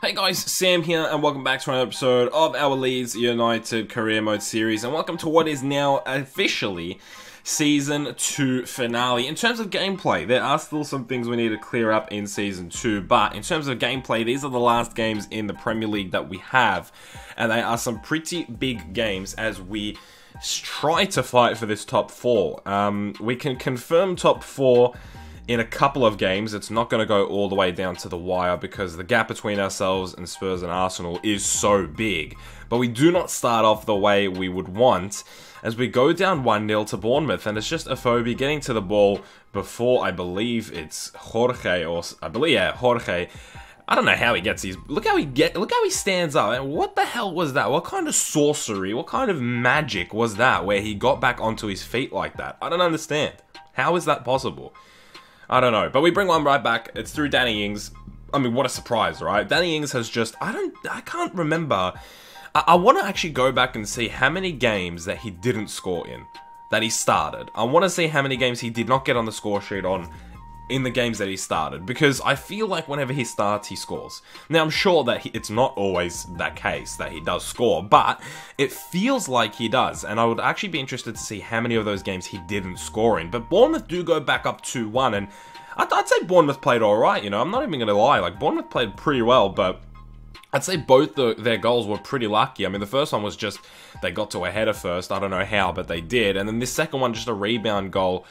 Hey guys, Sam here, and welcome back to another episode of our Leeds United Career Mode series, and welcome to what is now officially Season 2 finale. In terms of gameplay, there are still some things we need to clear up in Season 2, but in terms of gameplay, these are the last games in the Premier League that we have, and they are some pretty big games as we try to fight for this top 4. We can confirm top 4 in a couple of games. It's not going to go all the way down to the wire because the gap between ourselves and Spurs and Arsenal is so big. But we do not start off the way we would want as we go down 1-0 to Bournemouth, and it's just Afobe getting to the ball before, I believe it's Jorge, Jorge. I don't know how he gets these. Look how he stands up. And what the hell was that? What kind of sorcery, what kind of magic was that where he got back onto his feet like that? I don't understand. How is that possible? I don't know, but we bring one right back. It's through Danny Ings. I mean, what a surprise, right? Danny Ings has just, I can't remember. I want to actually go back and see how many games that he didn't score in, that he started. I want to see how many games he did not get on the score sheet on in the games that he started, because I feel like whenever he starts, he scores. Now, I'm sure that it's not always that case, that he does score, but it feels like he does, and I would actually be interested to see how many of those games he didn't score in. But Bournemouth do go back up 2-1, and I'd say Bournemouth played alright, you know, I'm not even going to lie, like, Bournemouth played pretty well, but I'd say both their goals were pretty lucky. I mean, the first one was just, they got to a header first, I don't know how, but they did, and then this second one, just a rebound goal.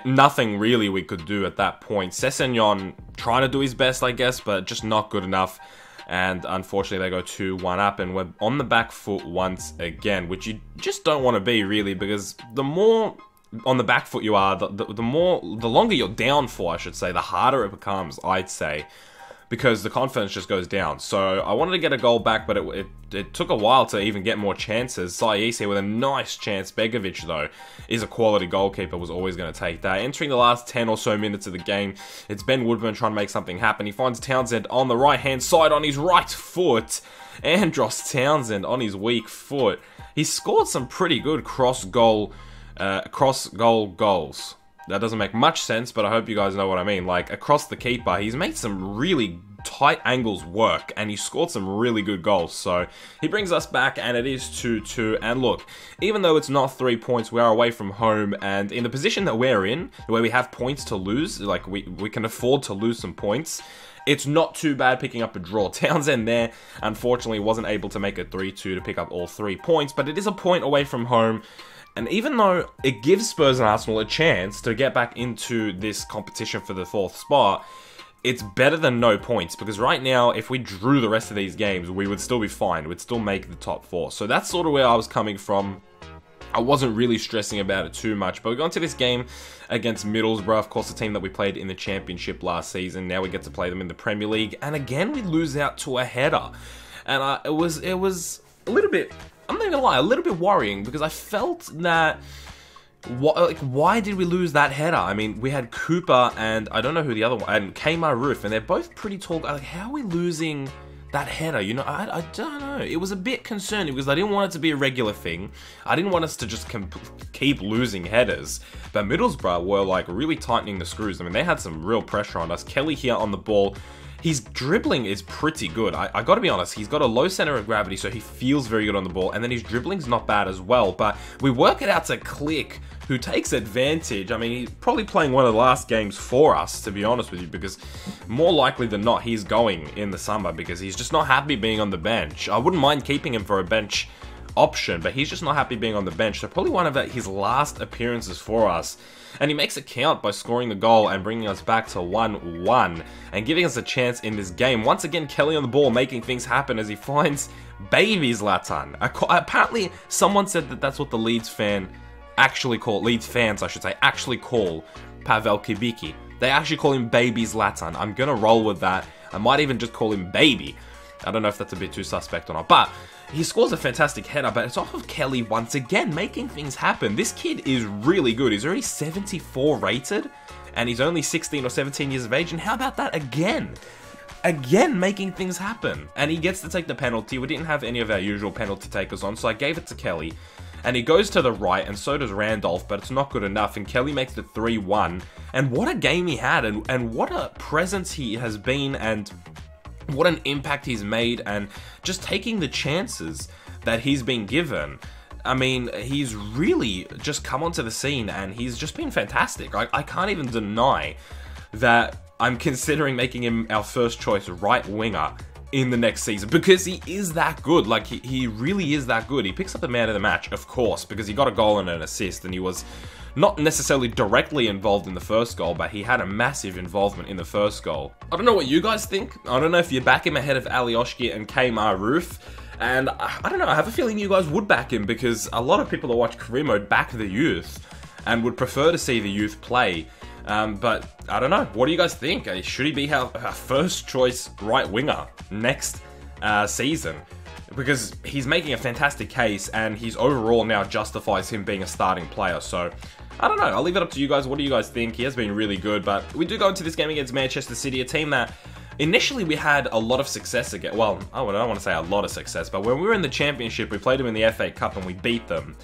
Nothing really we could do at that point. Sessegnon trying to do his best, I guess, but just not good enough. And unfortunately, they go 2-1 up, and we're on the back foot once again, which you just don't want to be, really, because the more on the back foot you are, the longer you're down for, I should say, the harder it becomes, I'd say, because the confidence just goes down. So I wanted to get a goal back, but it took a while to even get more chances. Saiz here with a nice chance. Begovic, though, is a quality goalkeeper, was always going to take that. Entering the last 10 or so minutes of the game, it's Ben Woodburn trying to make something happen. He finds Townsend on the right-hand side on his right foot. Andros Townsend on his weak foot. He scored some pretty good cross-goal goals. That doesn't make much sense, but I hope you guys know what I mean. Like, across the keeper, he's made some really tight angles work, and he scored some really good goals. So, he brings us back, and it is 2-2. And look, even though it's not 3 points, we are away from home, and in the position that we're in, where we have points to lose, like, we can afford to lose some points, it's not too bad picking up a draw. Townsend there, unfortunately, wasn't able to make a 3-2 to pick up all 3 points, but it is a point away from home. And even though it gives Spurs and Arsenal a chance to get back into this competition for the 4th spot, it's better than no points, because right now, if we drew the rest of these games, we would still be fine. We'd still make the top 4. So that's sort of where I was coming from. I wasn't really stressing about it too much, but we got into this game against Middlesbrough, of course, the team that we played in the Championship last season. Now we get to play them in the Premier League, and again, we lose out to a header. And it was a little bit, I'm not gonna lie, a little bit worrying, because I felt that, why did we lose that header? I mean, we had Cooper and I don't know who the other one, and Kmart Roof, and they're both pretty tall. Like, how are we losing that header? You know, I don't know. It was a bit concerning because I didn't want it to be a regular thing. I didn't want us to just keep losing headers. But Middlesbrough were like really tightening the screws. I mean, they had some real pressure on us. Kelly here on the ball. His dribbling is pretty good. I gotta be honest, he's got a low center of gravity, so he feels very good on the ball, and then his dribbling's not bad as well, but we work it out to Click, who takes advantage. I mean, he's probably playing one of the last games for us, to be honest with you, because more likely than not, he's going in the summer, because he's just not happy being on the bench. I wouldn't mind keeping him for a bench option, but he's just not happy being on the bench, so probably one of his last appearances for us. And he makes it count by scoring the goal and bringing us back to 1-1 and giving us a chance in this game. Once again, Kelly on the ball, making things happen as he finds baby Zlatan. Apparently, someone said that that's what the Leeds fans, actually call Pavel Kibiki. They actually call him baby Zlatan. I'm gonna roll with that. I might even just call him baby. I don't know if that's a bit too suspect or not, but he scores a fantastic header, but it's off of Kelly once again, making things happen. This kid is really good. He's already 74 rated, and he's only 16 or 17 years of age, and how about that again? Again, making things happen. And he gets to take the penalty. We didn't have any of our usual penalty takers on, so I gave it to Kelly. And he goes to the right, and so does Randolph, but it's not good enough, and Kelly makes it 3-1. And what a game he had, and what a presence he has been, and what an impact he's made, and just taking the chances that he's been given. I mean, he's really just come onto the scene, and he's just been fantastic. I can't even deny that I'm considering making him our first choice right winger in the next season, because he is that good. Like, he really is that good. He picks up the man of the match, of course, because he got a goal and an assist, and he was not necessarily directly involved in the first goal, but he had a massive involvement in the first goal. I don't know what you guys think. I don't know if you back him ahead of Alioski and Kmar Roof. And I don't know, I have a feeling you guys would back him, because a lot of people that watch Career Mode back the youth and would prefer to see the youth play. But I don't know, what do you guys think? Should he be our first choice right winger next season? Because he's making a fantastic case, and he's overall now justifies him being a starting player. So I don't know, I'll leave it up to you guys. What do you guys think? He has been really good, but we do go into this game against Manchester City, a team that initially we had a lot of success against. Well, I don't want to say a lot of success, but when we were in the Championship, we played them in the FA Cup and we beat them.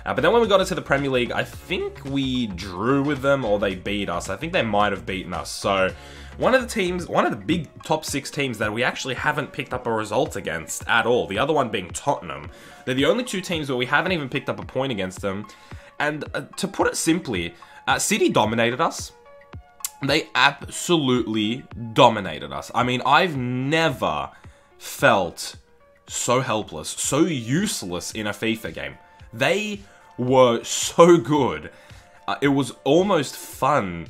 But then when we got into the Premier League, I think we drew with them, or they beat us. I think they might have beaten us. So one of the big top 6 teams that we actually haven't picked up a result against at all. The other one being Tottenham. They're the only 2 teams where we haven't even picked up a point against them. And to put it simply, City dominated us. They absolutely dominated us. I mean, I've never felt so helpless, so useless in a FIFA game. They were so good. It was almost fun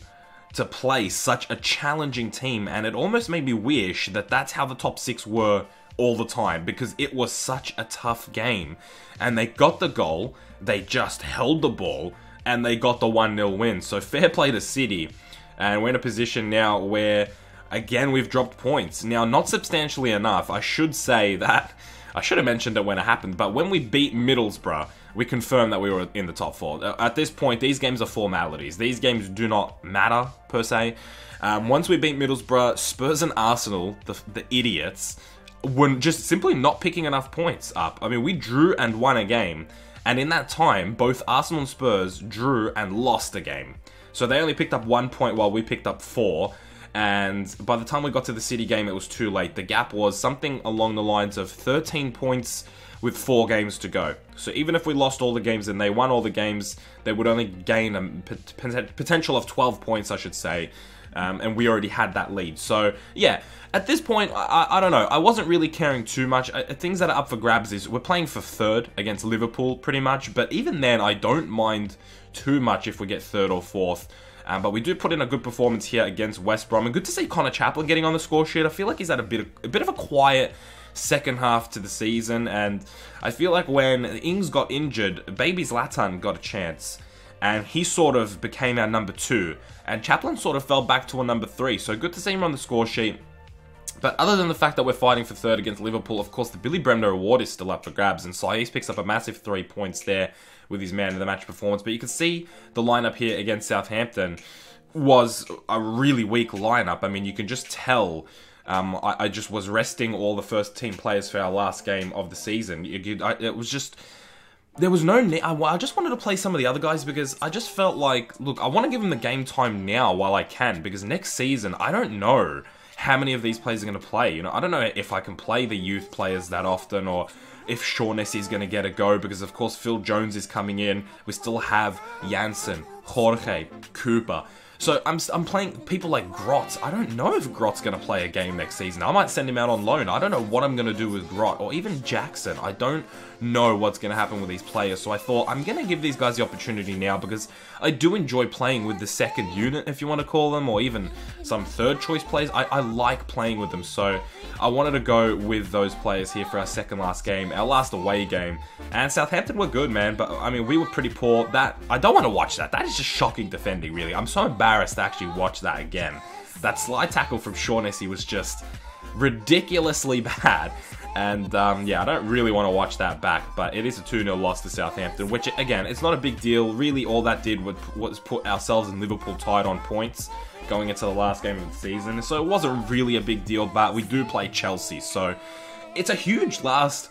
to play such a challenging team, and it almost made me wish that that's how the top 6 were all the time, because it was such a tough game. And they got the goal, they just held the ball, and they got the 1-0 win. So fair play to City. And we're in a position now where, again, we've dropped points. Now, not substantially enough. I should say that, I should have mentioned it when it happened, but when we beat Middlesbrough, we confirmed that we were in the top 4. At this point, these games are formalities. These games do not matter, per se. Once we beat Middlesbrough, Spurs and Arsenal, the idiots, were just simply not picking enough points up. I mean, we drew and won a game, and in that time, both Arsenal and Spurs drew and lost a game. So they only picked up 1 point while we picked up 4. And by the time we got to the City game, it was too late. The gap was something along the lines of 13 points with 4 games to go. So even if we lost all the games and they won all the games, they would only gain a potential of 12 points, I should say. And we already had that lead. So yeah, at this point, I don't know. I wasn't really caring too much. Things that are up for grabs is we're playing for 3rd against Liverpool pretty much. But even then, I don't mind too much if we get 3rd or 4th. But we do put in a good performance here against West Brom. And good to see Connor Chaplin getting on the score sheet. I feel like he's had a bit of a quiet second half to the season. And I feel like when Ings got injured, baby Zlatan got a chance. And he sort of became our number 2. And Chaplin sort of fell back to a number 3. So good to see him on the score sheet. But other than the fact that we're fighting for 3rd against Liverpool, of course, the Billy Bremner Award is still up for grabs. And Saiz picks up a massive 3 points there with his man of the match performance. But you can see the lineup here against Southampton was a really weak lineup. I mean, you can just tell. I just was resting all the first team players for our last game of the season. It was just... There was no need. I just wanted to play some of the other guys because I just felt like, look, I want to give them the game time now while I can, because next season, I don't know how many of these players are going to play. You know, I don't know if I can play the youth players that often, or if Shaughnessy is going to get a go, because of course Phil Jones is coming in. We still have Janssen, Jorge, Cooper. So I'm playing people like Grotz. I don't know if Grott's going to play a game next season. I might send him out on loan. I don't know what I'm going to do with Grott, or even Jackson. I don't know what's going to happen with these players. So I thought I'm going to give these guys the opportunity now, because I do enjoy playing with the second unit, if you want to call them, or even some third choice players. I like playing with them. So I wanted to go with those players here for our second last game, our last away game. And Southampton were good, man. But I mean, we were pretty poor. I don't want to watch that. That is just shocking defending, really. I'm so embarrassed to actually watch that again. That slide tackle from Shaughnessy was just ridiculously bad. And yeah, I don't really want to watch that back, but it is a 2-0 loss to Southampton, which, again, it's not a big deal. Really, all that did was put ourselves and Liverpool tied on points going into the last game of the season. So it wasn't really a big deal, but we do play Chelsea. So it's a huge last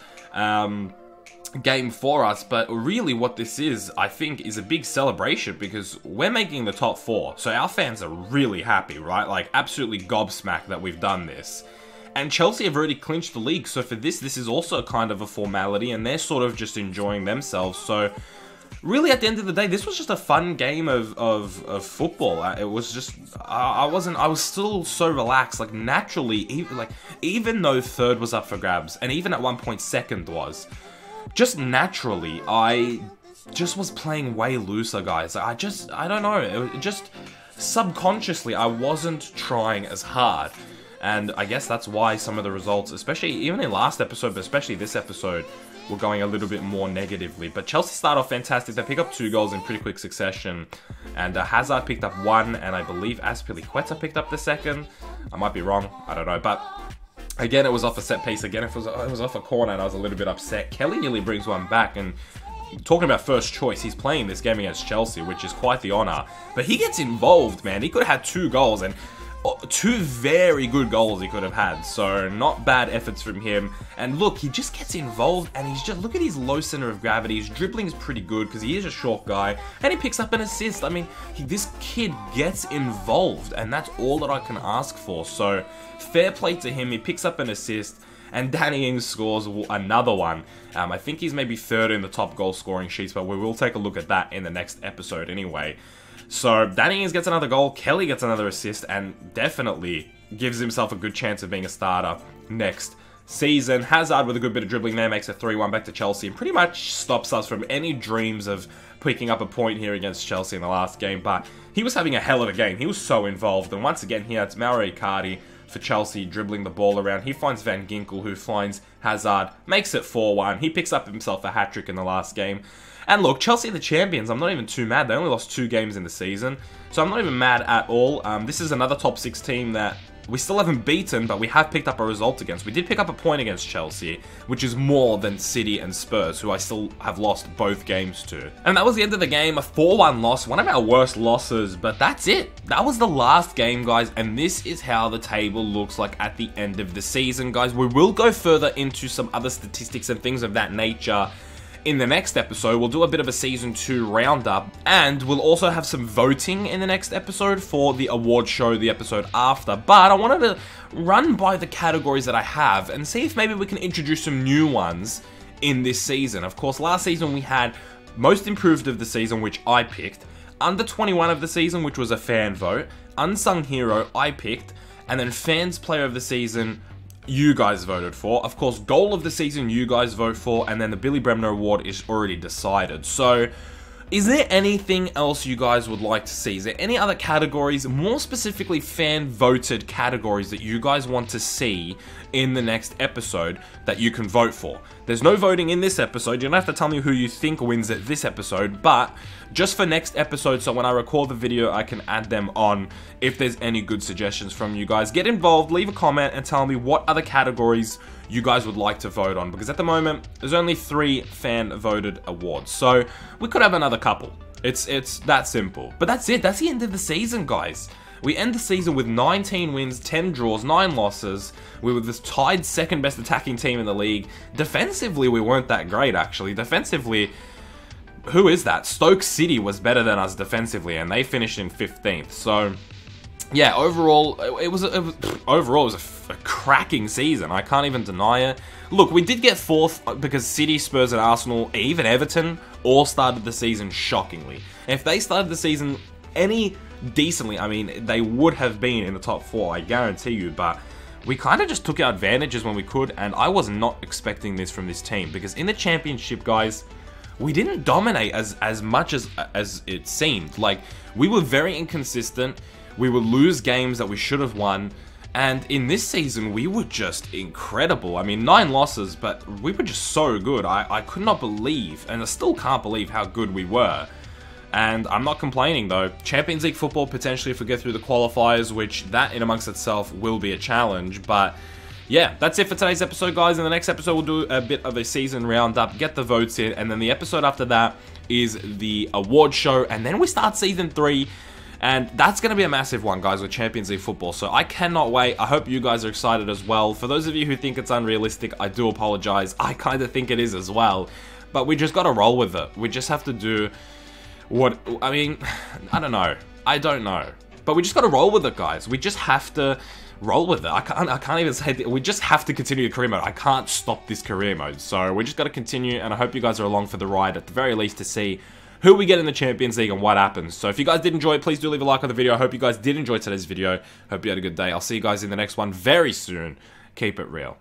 game for us, but really what this is, I think, is a big celebration, because we're making the top 4. So our fans are really happy, right? Like, absolutely gobsmacked that we've done this. And Chelsea have already clinched the league, so for this is also kind of a formality, and they're sort of just enjoying themselves. So really, at the end of the day, this was just a fun game of football. It was just, I was still so relaxed. Like, naturally, even though third was up for grabs, and even at one point second was, just naturally, I just was playing way looser, guys. I don't know, just subconsciously, I wasn't trying as hard. And I guess that's why some of the results, especially even in last episode, but especially this episode, were going a little bit more negatively. But Chelsea start off fantastic. They pick up 2 goals in pretty quick succession. And Hazard picked up 1, and I believe Azpilicueta picked up the 2nd. I might be wrong. I don't know. But again, it was off a set piece. Again, it was off a corner, and I was a little bit upset. Kelly nearly brings one back, and talking about first choice, he's playing this game against Chelsea, which is quite the honour. But he gets involved, man. He could have had 2 goals, and 2 very good goals he could have had, so not bad efforts from him. And look, he just gets involved, and he's just, look at his low center of gravity. His dribbling is pretty good because he is a short guy, and he picks up an assist. I mean, this kid gets involved, and that's all that I can ask for. So fair play to him. He picks up an assist, and Danny Ings scores another one. I think he's maybe 3rd in the top goal scoring sheets, but we will take a look at that in the next episode anyway. So Danny Ings gets another goal, Kelly gets another assist, and definitely gives himself a good chance of being a starter next season. Hazard with a good bit of dribbling there makes a 3-1 back to Chelsea, and pretty much stops us from any dreams of picking up a point here against Chelsea in the last game. But he was having a hell of a game. He was so involved, and once again here it's Mauro Icardi for Chelsea dribbling the ball around. He finds Van Ginkel, who finds Hazard, makes it 4-1. He picks up himself a hat-trick in the last game. And look, Chelsea are the champions. I'm not even too mad. They only lost 2 games in the season, so I'm not even mad at all. This is another top 6 team that we still haven't beaten, but we have picked up a result against. We did pick up a point against Chelsea, which is more than City and Spurs, who I still have lost both games to. And that was the end of the game, a 4-1 loss, one of our worst losses, but that's it. That was the last game, guys, and this is how the table looks like at the end of the season, guys. We will go further into some other statistics and things of that nature in the next episode. We'll do a bit of a Season 2 roundup, and we'll also have some voting in the next episode for the award show the episode after. But I wanted to run by the categories that I have and see if maybe we can introduce some new ones in this season. Of course, last season we had Most Improved of the Season, which I picked, Under 21 of the Season, which was a fan vote, Unsung Hero, I picked, and then Fans Player of the Season, you guys voted for. Of course, Goal of the Season, you guys vote for, and then the Billy Bremner Award is already decided. So, is there anything else you guys would like to see? Is there any other categories, more specifically fan-voted categories, that you guys want to see in the next episode that you can vote for? There's no voting in this episode. You don't have to tell me who you think wins at this episode, but just for next episode, so when I record the video, I can add them on if there's any good suggestions from you guys. Get involved, leave a comment, and tell me what other categories you guys would like to vote on, because at the moment, there's only 3 fan-voted awards, so we could have another couple. It's that simple. But that's it. That's the end of the season, guys. We end the season with 19 wins, 10 draws, 9 losses. We were the tied second best attacking team in the league. Defensively, we weren't that great, actually. Defensively, who is that? Stoke City was better than us defensively, and they finished in 15th. So, yeah, overall, it was a cracking season. I can't even deny it. Look, we did get 4th because City, Spurs, and Arsenal, even Everton, all started the season shockingly. If they started the season any decently, I mean, they would have been in the top 4, I guarantee you, but we kind of just took our advantages when we could, and I was not expecting this from this team, because in the championship, guys, we didn't dominate as much as it seemed. Like, we were very inconsistent, we would lose games that we should have won, and in this season, we were just incredible. I mean, 9 losses, but we were just so good. I could not believe, and I still can't believe how good we were. And I'm not complaining, though. Champions League football, potentially if we get through the qualifiers, which that in amongst itself will be a challenge. But yeah, that's it for today's episode, guys. In the next episode, we'll do a bit of a season roundup, get the votes in, and then the episode after that is the award show, and then we start Season 3. And that's going to be a massive one, guys, with Champions League football. So I cannot wait. I hope you guys are excited as well. For those of you who think it's unrealistic, I do apologize. I kind of think it is as well. But we just got to roll with it. We just have to do what... I mean, I don't know. I don't know. But we just got to roll with it, guys. We just have to roll with it. I can't even say that. We just have to continue the career mode. I can't stop this career mode. So we just got to continue, and I hope you guys are along for the ride at the very least to see who we get in the Champions League and what happens. So if you guys did enjoy it, please do leave a like on the video. I hope you guys did enjoy today's video. Hope you had a good day. I'll see you guys in the next one very soon. Keep it real.